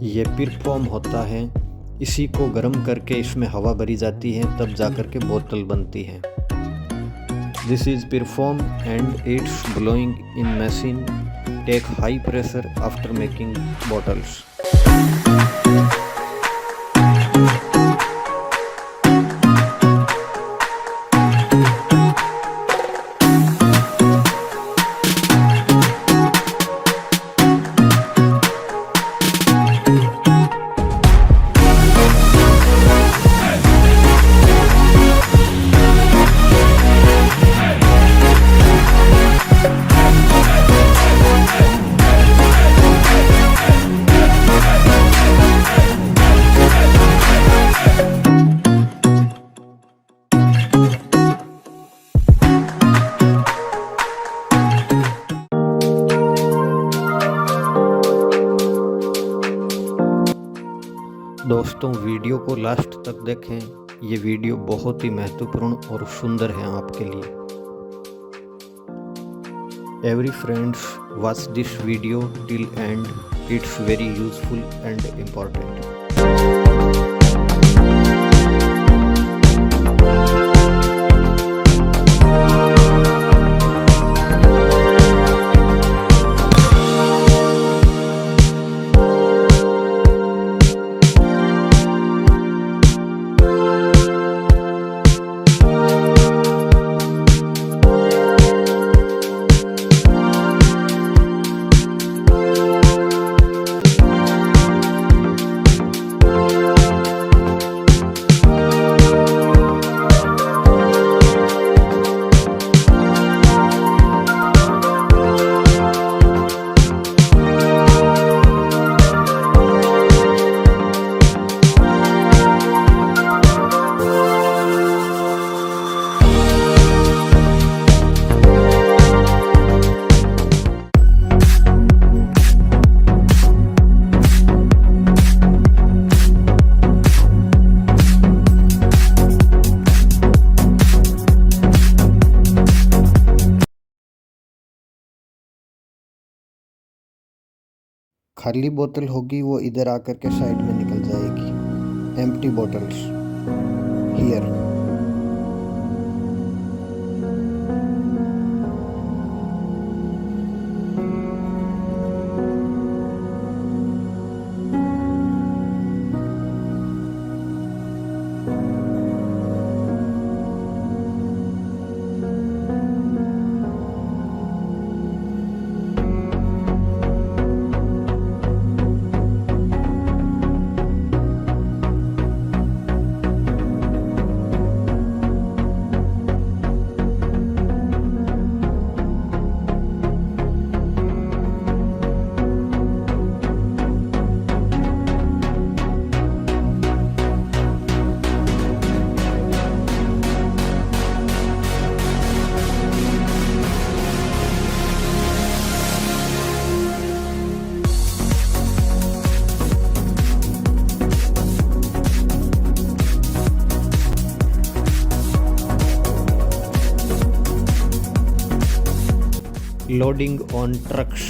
ये पिर फोम होता है, इसी को गर्म करके इसमें हवा भरी जाती है, तब जाकर के बोतल बनती है। This is preform and it's blowing in machine take high pressure after making bottles. दोस्तों, वीडियो को लास्ट तक देखें। ये वीडियो बहुत ही महत्वपूर्ण और सुंदर है आपके लिए। Every friends watch this video till and, it's very useful and important. खाली बोतल होगी वो इधर आकर के साइड में निकल जाएगी। Empty bottles here. Loading on trucks.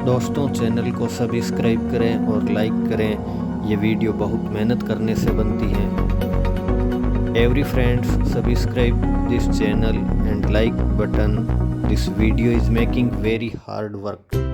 दोस्तों, चैनल को सब्सक्राइब करें और लाइक करें। ये वीडियो बहुत मेहनत करने से बनती है। Every friends subscribe this channel and like button. This video is making very hard work.